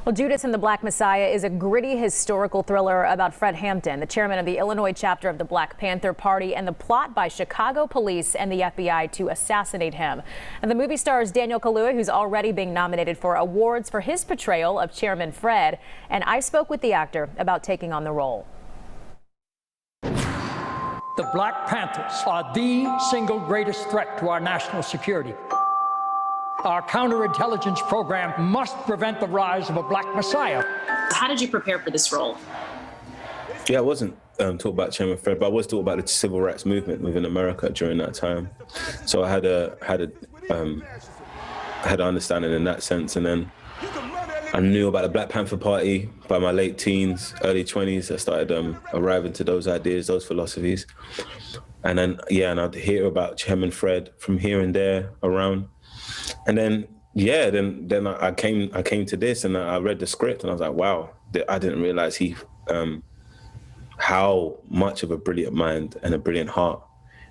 Well, Judas and the Black Messiah is a gritty historical thriller about Fred Hampton, the chairman of the Illinois chapter of the Black Panther Party, and the plot by Chicago police and the FBI to assassinate him. And the movie stars Daniel Kaluuya, who's already being nominated for awards for his portrayal of Chairman Fred. And I spoke with the actor about taking on the role. The Black Panthers are the single greatest threat to our national security. Our counterintelligence program must prevent the rise of a Black Messiah. How did you prepare for this role? Yeah, I wasn't talking about Chairman Fred, but I was talking about the civil rights movement within America during that time. So I had an understanding in that sense, and then I knew about the Black Panther Party by my late teens, early 20s. I started arriving to those ideas, those philosophies, and then and I'd hear about Chairman Fred from here and there around. And then, then I came to this, and I read the script, and I was like, wow, I didn't realize how much of a brilliant mind and a brilliant heart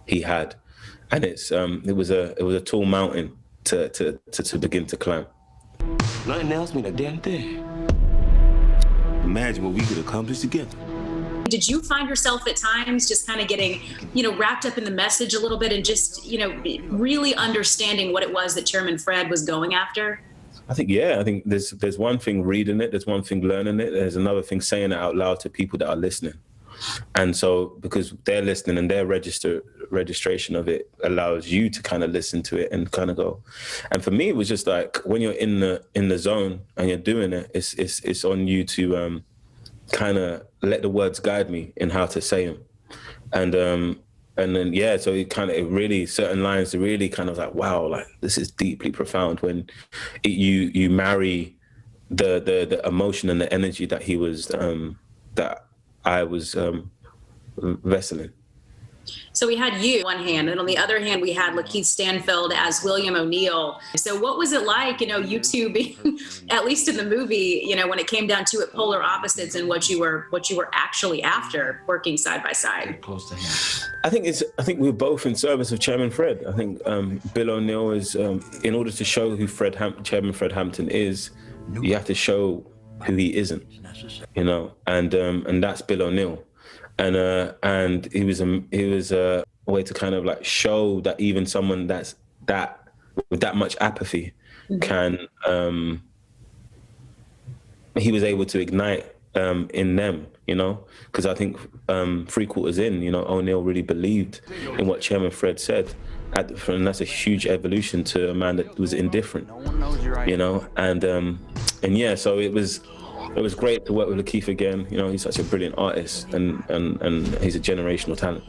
he had. And it was a tall mountain to begin to climb. Nothing else mean a damn thing. Imagine what we could accomplish together. Did you find yourself at times just kind of getting, wrapped up in the message a little bit and just, really understanding what it was that Chairman Fred was going after? I think there's one thing reading it, there's one thing learning it, there's another thing saying it out loud to people that are listening. And so because they're listening and their registration of it allows you to kind of listen to it and kind of go. And for me, it was just like when you're in the zone and you're doing it, it's on you to kind of let the words guide me in how to say them. And then, so it really, certain lines are really kind of like, wow, like this is deeply profound when you marry the emotion and the energy that he was, that I was vesseling. So we had you on one hand, and on the other hand, we had Lakeith Stanfield as William O'Neill. So what was it like, you two being, at least in the movie, when it came down to it, polar opposites and what you were actually after, working side by side? Close to him. I think we were both in service of Chairman Fred. I think Bill O'Neill is, in order to show who Chairman Fred Hampton is, you have to show who he isn't, and that's Bill O'Neill. And he was a way to kind of like show that even someone with that much apathy can, he was able to ignite in them, because I think 3/4 in, O'Neill really believed in what Chairman Fred said. And that's a huge evolution to a man that was indifferent, so it was great to work with Lakeith again. He's such a brilliant artist, and he's a generational talent.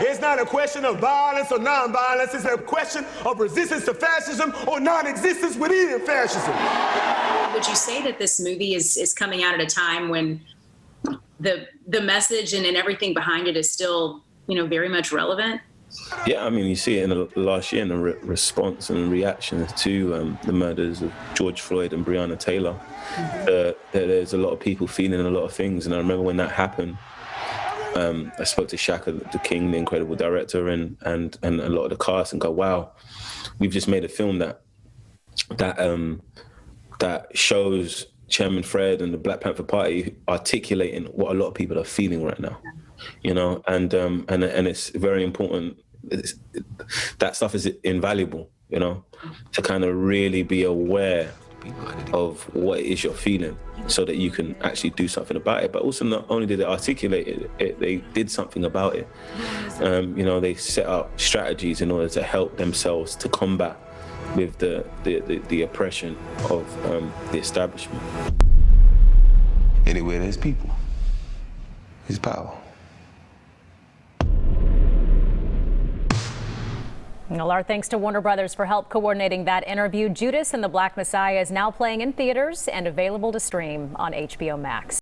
It's not a question of violence or non-violence. It's a question of resistance to fascism or non-existence within fascism. Would you say that this movie is coming out at a time when the message and everything behind it is still, very much relevant? Yeah, you see it in the last year in the response and reaction to the murders of George Floyd and Breonna Taylor. There's a lot of people feeling a lot of things, and I remember when that happened, I spoke to Shaka the King, the incredible director, and a lot of the cast, and go, wow, we've just made a film that shows Chairman Fred and the Black Panther Party articulating what a lot of people are feeling right now. And it's very important. That stuff is invaluable, to kind of really be aware of what it is you're feeling so that you can actually do something about it. But also, not only did they articulate it, they did something about it. They set up strategies in order to help themselves to combat with the oppression of the establishment. Anywhere there's people, there's power. Well, our thanks to Warner Brothers for help coordinating that interview. Judas and the Black Messiah is now playing in theaters and available to stream on HBO Max.